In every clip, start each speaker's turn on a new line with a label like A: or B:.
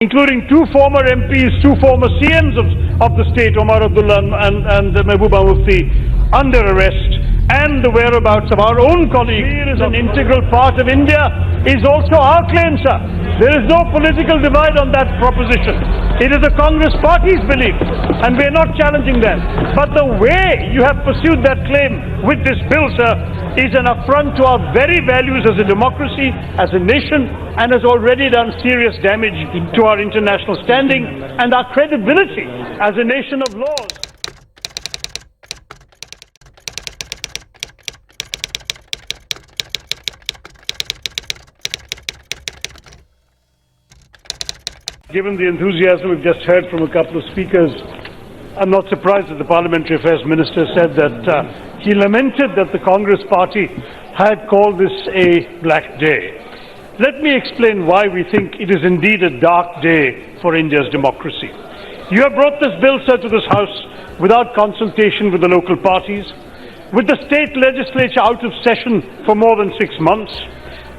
A: including two former MPs, two former CMs of the state, Omar Abdullah and Mehbooba Mufti, under arrest, and the whereabouts of our own colleague is an integral part of India, is also our claim, sir. There is no political divide on that proposition. It is the Congress Party's belief, and we are not challenging them. But the way you have pursued that claim with this bill, sir, is an affront to our very values as a democracy, as a nation, and has already done serious damage to our international standing and our credibility as a nation of laws. Given the enthusiasm we've just heard from a couple of speakers, I'm not surprised that the Parliamentary Affairs Minister said that he lamented that the Congress Party had called this a black day. Let me explain why we think it is indeed a dark day for India's democracy. You have brought this bill, sir, to this House without consultation with the local parties, with the state legislature out of session for more than 6 months,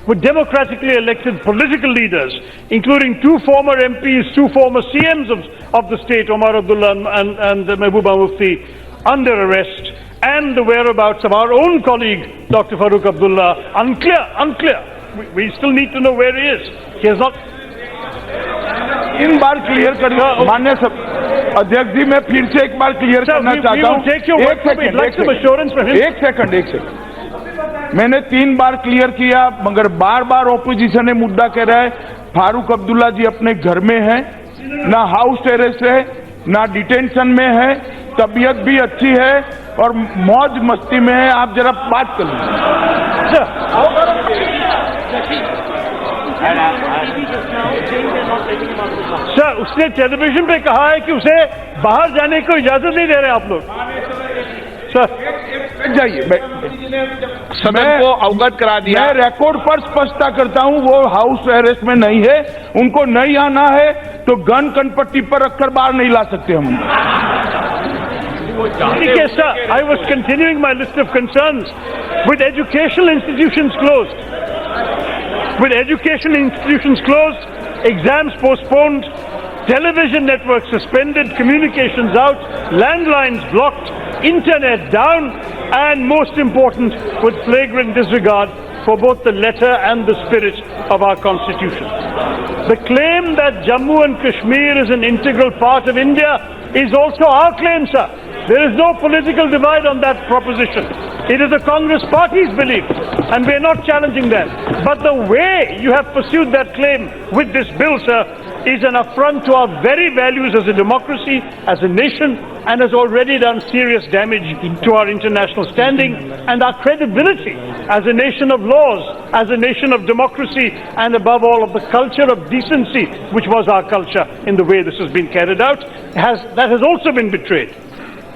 A: with democratically elected political leaders, including two former MPs, two former CMs of the state, Omar Abdullah and Mehbooba Mufti, under arrest, and the whereabouts of our own colleague, Dr. Farooq Abdullah, unclear. We still need to know where he is. He has not...
B: in bar clear कर माननीय अध्यक्ष जी, मैं फिर से एक बार clear करना चाहता हूं। एक सेकंड मैंने 3 बार क्लियर किया, मगर बार बार ऑपोजिशन ने मुद्दा कह रहा है फारूक अब्दुल्ला जी अपने घर में है, ना हाउस अरेस्ट है, ना डिटेंशन में है, तबीयत भी अच्छी है और मौज मस्ती में है। आप जरा बात कर लीजिए।
A: सर, उसने टेलीविजन पे कहा है कि उसे बाहर जाने को इजाजत नहीं दे रहे आप लोग। सर
B: जाइए, मैं को अवगत करा दिया। मैं रिकॉर्ड पर स्पष्टता करता हूं, वो हाउस अरेस्ट में नहीं है। उनको नहीं आना है तो गन कनपट्टी पर रखकर बाहर नहीं ला सकते हम।
A: Yes, sir. I was continuing my list of concerns. With educational institutions closed, exams postponed, television networks suspended, communications out, landlines blocked, internet down, and most important, with flagrant disregard for both the letter and the spirit of our Constitution. The claim that Jammu and Kashmir is an integral part of India is also our claim, sir. There is no political divide on that proposition. It is the Congress Party's belief, and we are not challenging them. But the way you have pursued that claim with this bill, sir, is an affront to our very values as a democracy, as a nation, and has already done serious damage to our international standing and our credibility as a nation of laws, as a nation of democracy, and above all of the culture of decency, which was our culture in the way this has been carried out, that has also been betrayed.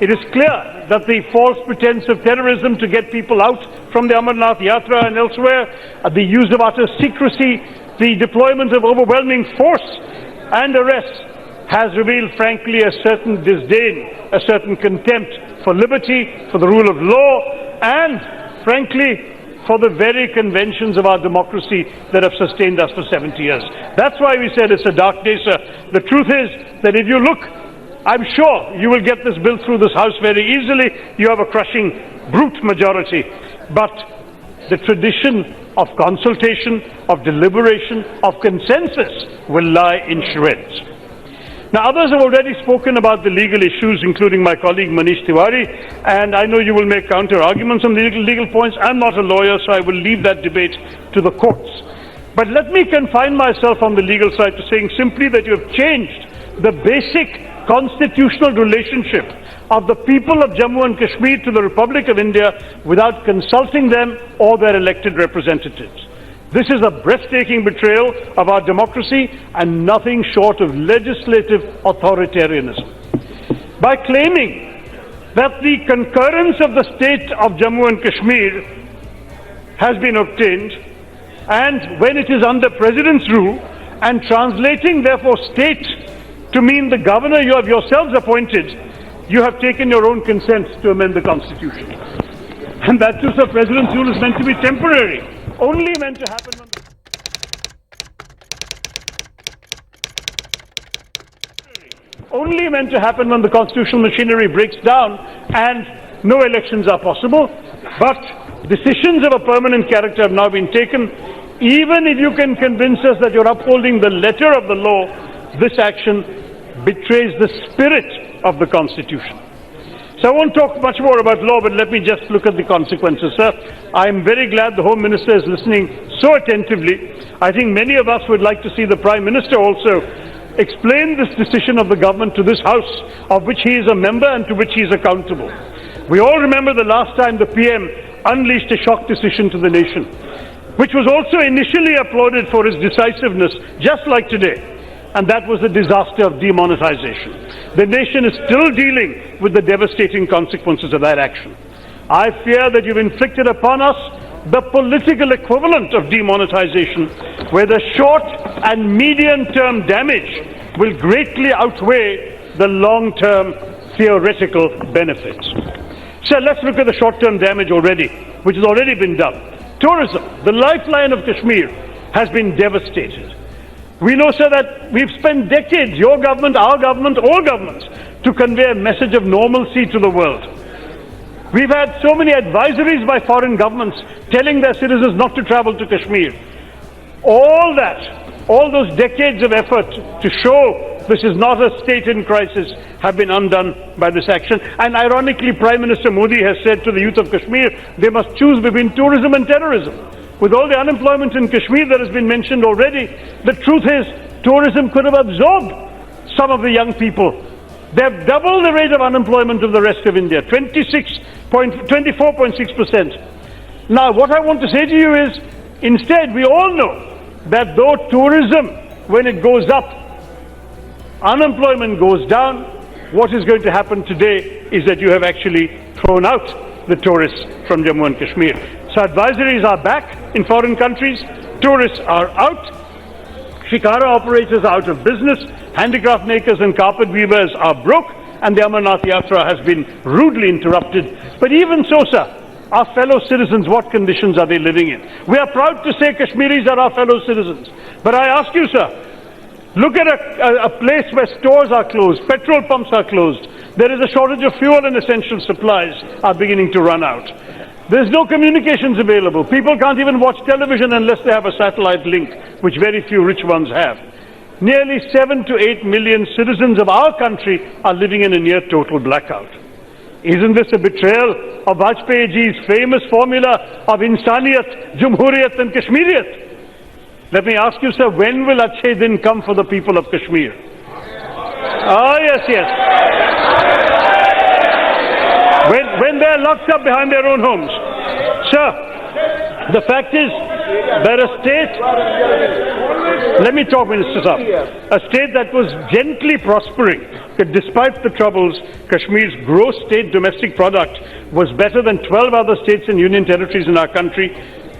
A: It is clear that the false pretense of terrorism to get people out from the Amarnath Yatra and elsewhere, the use of utter secrecy, the deployment of overwhelming force and arrests has revealed, frankly, a certain disdain, a certain contempt for liberty, for the rule of law, and, frankly, for the very conventions of our democracy that have sustained us for 70 years. That's why we said it's a dark day, sir. The truth is that if you look, I'm sure you will get this bill through this House very easily. You have a crushing, brute majority. But the tradition of consultation, of deliberation, of consensus will lie in shreds. Now, others have already spoken about the legal issues, including my colleague Manish Tiwari, and I know you will make counter-arguments on the legal points. I'm not a lawyer, so I will leave that debate to the courts. But let me confine myself on the legal side to saying simply that you have changed the basic constitutional relationship of the people of Jammu and Kashmir to the Republic of India without consulting them or their elected representatives. This is a breathtaking betrayal of our democracy and nothing short of legislative authoritarianism. By claiming that the concurrence of the state of Jammu and Kashmir has been obtained, and when it is under President's rule, and translating therefore state to mean the governor you have yourselves appointed, you have taken your own consent to amend the Constitution. And that too, sir, President's rule is meant to be temporary, only meant to happen on only meant to happen when the constitutional machinery breaks down and no elections are possible. But decisions of a permanent character have now been taken. Even if you can convince us that you're upholding the letter of the law, this action betrays the spirit of the Constitution. So I won't talk much more about law, but let me just look at the consequences, sir. I'm very glad the Home Minister is listening so attentively. I think many of us would like to see the Prime Minister also explain this decision of the government to this House, of which he is a member and to which he is accountable. We all remember the last time the PM unleashed a shock decision to the nation, which was also initially applauded for its decisiveness, just like today. And that was the disaster of demonetization. The nation is still dealing with the devastating consequences of that action. I fear that you've inflicted upon us the political equivalent of demonetization, where the short and medium-term damage will greatly outweigh the long-term theoretical benefits. So let's look at the short-term damage already, which has already been done. Tourism, the lifeline of Kashmir, has been devastated. We know, sir, that we've spent decades, your government, our government, all governments, to convey a message of normalcy to the world. We've had so many advisories by foreign governments telling their citizens not to travel to Kashmir. All that, all those decades of effort to show this is not a state in crisis have been undone by this action. And ironically, Prime Minister Modi has said to the youth of Kashmir, they must choose between tourism and terrorism. With all the unemployment in Kashmir that has been mentioned already, the truth is tourism could have absorbed some of the young people. They have doubled the rate of unemployment of the rest of India, 24.6%. Now, what I want to say to you is, instead, we all know that though tourism, when it goes up, unemployment goes down, what is going to happen today is that you have actually thrown out the tourists from Jammu and Kashmir. So advisories are back in foreign countries, tourists are out, shikara operators are out of business, handicraft makers and carpet weavers are broke, and the Amarnath Yatra has been rudely interrupted. But even so, sir, our fellow citizens, what conditions are they living in? We are proud to say Kashmiris are our fellow citizens. But I ask you, sir, look at a place where stores are closed, petrol pumps are closed. There is a shortage of fuel and essential supplies are beginning to run out. There's no communications available. People can't even watch television unless they have a satellite link, which very few rich ones have. Nearly 7 to 8 million citizens of our country are living in a near total blackout. Isn't this a betrayal of Vajpayee ji's famous formula of Insaniyat, Jumhuriyat and Kashmiriyat? Let me ask you, sir, when will Achhe Din come for the people of Kashmir? Oh, yes, yes. When they're locked up behind their own homes. Sir, the fact is that a state, let me talk, Minister Saab, a state that was gently prospering, that despite the troubles, Kashmir's gross state domestic product was better than 12 other states and union territories in our country.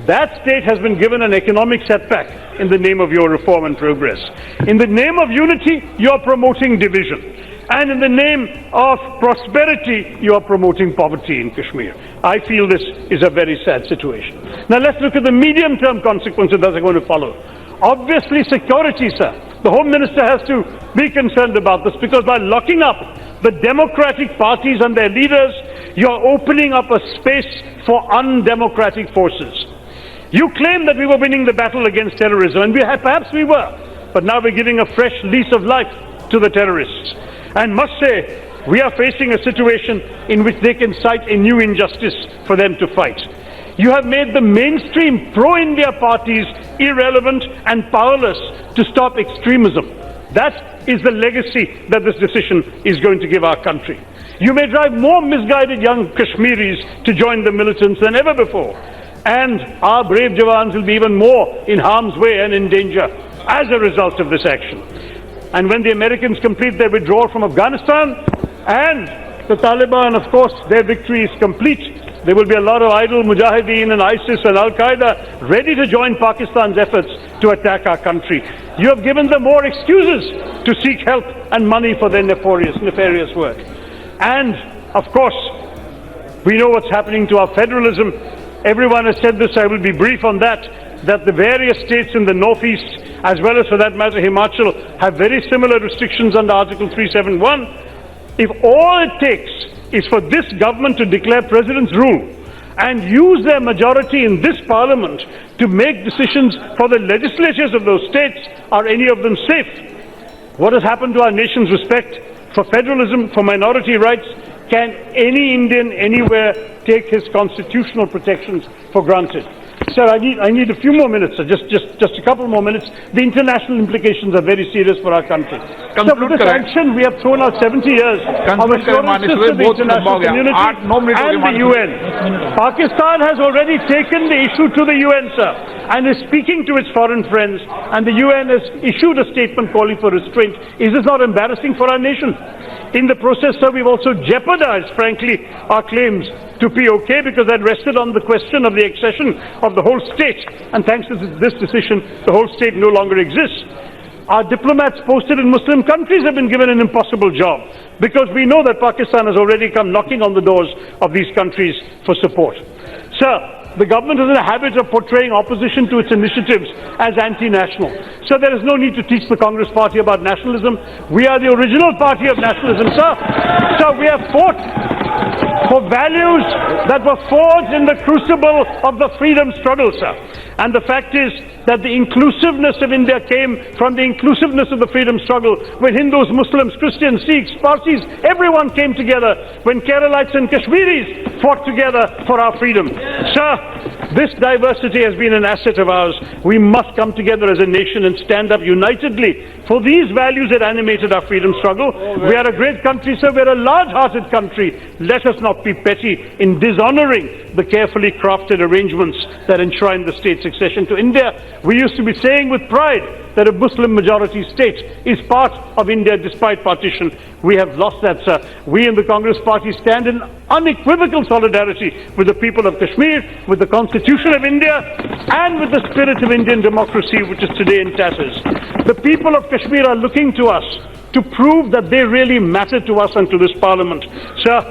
A: That state has been given an economic setback in the name of your reform and progress. In the name of unity, you are promoting division. And in the name of prosperity, you are promoting poverty in Kashmir. I feel this is a very sad situation. Now let's look at the medium-term consequences that are going to follow. Obviously, security, sir. The Home Minister has to be concerned about this, because by locking up the democratic parties and their leaders, you are opening up a space for undemocratic forces. You claim that we were winning the battle against terrorism, and perhaps we were, but now we're giving a fresh lease of life to the terrorists. And must say, we are facing a situation in which they can cite a new injustice for them to fight. You have made the mainstream pro-India parties irrelevant and powerless to stop extremism. That is the legacy that this decision is going to give our country. You may drive more misguided young Kashmiris to join the militants than ever before. And our brave Jawans will be even more in harm's way and in danger as a result of this action. And when the Americans complete their withdrawal from Afghanistan and the Taliban, of course, their victory is complete, there will be a lot of idle Mujahideen and ISIS and Al-Qaeda ready to join Pakistan's efforts to attack our country. You have given them more excuses to seek help and money for their nefarious work. And, of course, we know what's happening to our federalism. Everyone has said this, I will be brief on that. that the various states in the northeast, as well as for that matter Himachal, have very similar restrictions under Article 371. If all it takes is for this government to declare President's rule and use their majority in this Parliament to make decisions for the legislatures of those states, are any of them safe? What has happened to our nation's respect for federalism, for minority rights? Can any Indian anywhere take his constitutional protections for granted? Sir, I need a few more minutes, sir. Just a couple more minutes. The international implications are very serious for our country. Sir, with this action, we have thrown out 70 years of assurances to the international community and the UN. Pakistan has already taken the issue to the UN, sir, and is speaking to its foreign friends, and the UN has issued a statement calling for restraint. Is this not embarrassing for our nation? In the process, sir, we've also jeopardized, frankly, our claims to POK, because that rested on the question of the accession of the whole state. And thanks to this decision, the whole state no longer exists. Our diplomats posted in Muslim countries have been given an impossible job, because we know that Pakistan has already come knocking on the doors of these countries for support. Sir, the government is in a habit of portraying opposition to its initiatives as anti-national. So there is no need to teach the Congress Party about nationalism. We are the original party of nationalism, sir. So we have fought for values that were forged in the crucible of the freedom struggle, sir. And the fact is that the inclusiveness of India came from the inclusiveness of the freedom struggle, when Hindus, Muslims, Christians, Sikhs, Parsis, everyone came together, when Keralites and Kashmiris fought together for our freedom. Sir, this diversity has been an asset of ours. We must come together as a nation and stand up unitedly for these values that animated our freedom struggle. We are a great country, sir. We are a large-hearted country. Let us not be petty in dishonoring the carefully crafted arrangements that enshrine the state's succession to India. We used to be saying with pride that a Muslim-majority state is part of India despite partition. We have lost that, sir. We in the Congress Party stand in unequivocal solidarity with the people of Kashmir, with the Constitution of India, and with the spirit of Indian democracy, which is today in tatters. The people of Kashmir are looking to us to prove that they really matter to us and to this Parliament. Sir,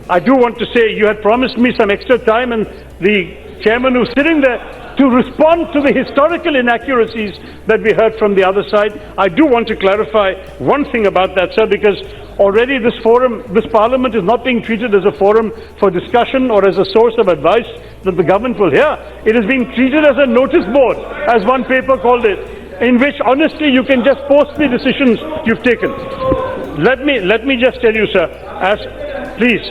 A: I do want to say you had promised me some extra time, and the chairman who's sitting there, to respond to the historical inaccuracies that we heard from the other side. I do want to clarify one thing about that, sir, because already this forum, this Parliament is not being treated as a forum for discussion or as a source of advice that the government will hear. It is being treated as a notice board, as one paper called it, in which honestly you can just post the decisions you've taken. Let me just tell you, sir, please,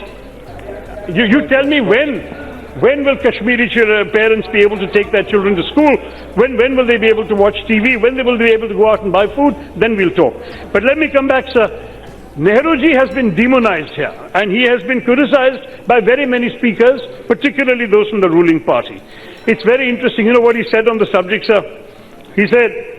A: you tell me when will Kashmiri parents be able to take their children to school? When will they be able to watch TV? When they will be able to go out and buy food? Then we'll talk. But let me come back, sir. Nehruji has been demonized here, and he has been criticized by very many speakers, particularly those from the ruling party. It's very interesting. You know what he said on the subject, sir? He said,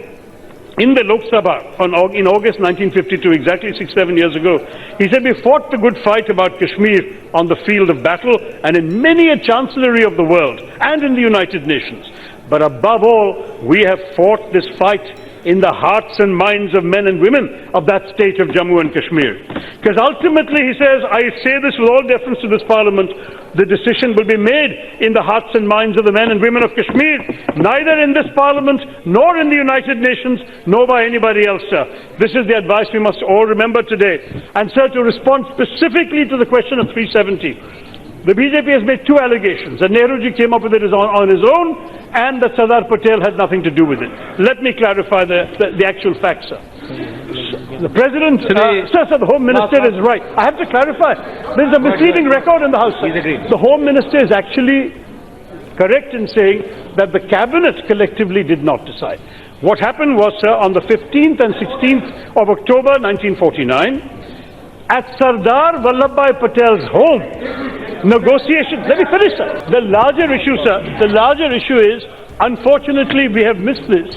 A: in the Lok Sabha in August 1952, exactly 6-7 years ago, he said, we fought the good fight about Kashmir on the field of battle and in many a chancellery of the world and in the United Nations. But above all, we have fought this fight in the hearts and minds of men and women of that state of Jammu and Kashmir. Because ultimately, he says, I say this with all deference to this Parliament, the decision will be made in the hearts and minds of the men and women of Kashmir, neither in this Parliament, nor in the United Nations, nor by anybody else, sir. This is the advice we must all remember today. And, sir, to respond specifically to the question of 370, the BJP has made two allegations, that Nehruji came up with it on his own, and that Sardar Patel had nothing to do with it. Let me clarify the actual facts, sir. The President, sir, the Home Minister is right. I have to clarify. There's a misleading record in the House, sir. The Home Minister is actually correct in saying that the Cabinet collectively did not decide. What happened was, sir, on the 15th and 16th of October 1949, at Sardar Vallabhbhai Patel's home, negotiations, let me finish, sir. The larger issue, sir, is, unfortunately, we have missed this,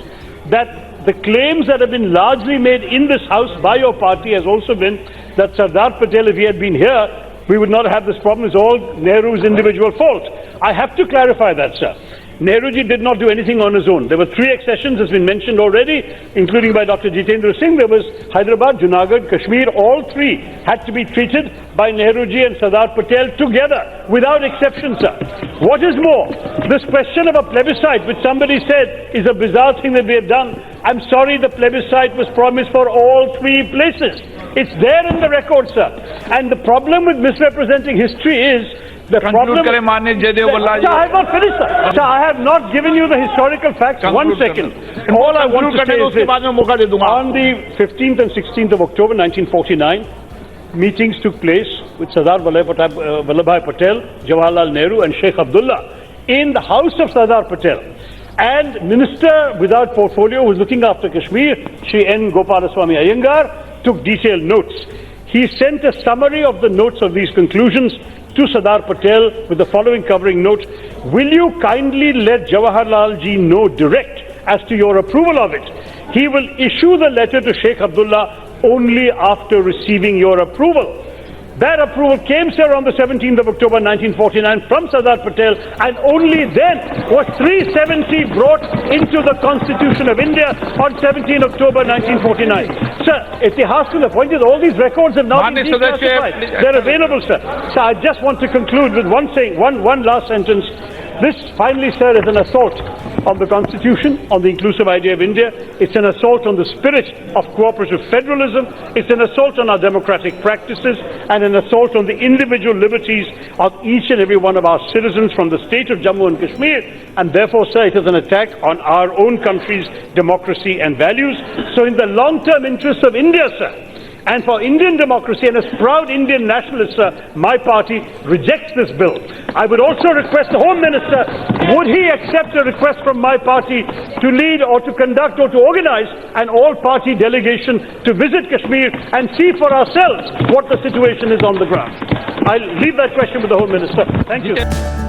A: that the claims that have been largely made in this House by your party has also been that Sardar Patel, if he had been here, we would not have this problem. It's all Nehru's individual fault. I have to clarify that, sir. Nehruji did not do anything on his own. There were 3 accessions, has been mentioned already, including by Dr. Jitendra Singh. There was Hyderabad, Junagadh, Kashmir. All 3 had to be treated by Nehruji and Sardar Patel together, without exception, sir. What is more, this question of a plebiscite, which somebody said is a bizarre thing that we have done, I'm sorry, the plebiscite was promised for all 3 places. It's there in the record, sir. And the problem with misrepresenting history is, the problem...
B: Conclude करें माननीय जयदेव भल्ला जी.
A: Sir, I have not finished, sir. Sir, I have not given you the historical facts.
B: Conclude
A: 1 second.
B: करें.
A: All I want to say is
B: उसके
A: this.
B: बाद में मौका दे दूंगा.
A: On the 15th and 16th of October 1949, meetings took place with Sardar Vallabhbhai Patel, Jawaharlal Nehru and Sheikh Abdullah in the house of Sardar Patel. And Minister without portfolio who was looking after Kashmir, Shri N. Gopalaswamy Iyengar, took detailed notes. He sent a summary of the notes of these conclusions to Sardar Patel with the following covering note: will you kindly let Jawaharlal ji know direct as to your approval of it? He will issue the letter to Sheikh Abdullah only after receiving your approval. That approval came, sir, on the 17th of October 1949 from Sardar Patel, and only then was 370 brought into the Constitution of India on 17 October 1949. Sir, Itihas, to the point is all these records have now been declassified. They're available, sir. So I just want to conclude with one last sentence. This, finally, sir, is an assault on the Constitution, on the inclusive idea of India. It's an assault on the spirit of cooperative federalism. It's an assault on our democratic practices and an assault on the individual liberties of each and every one of our citizens from the state of Jammu and Kashmir. And therefore, sir, it is an attack on our own country's democracy and values. So in the long-term interests of India, sir, and for Indian democracy, and as proud Indian nationalists, sir, my party rejects this bill. I would also request the Home Minister, would he accept a request from my party to lead or to conduct or to organize an all-party delegation to visit Kashmir and see for ourselves what the situation is on the ground? I'll leave that question with the Home Minister. Thank you.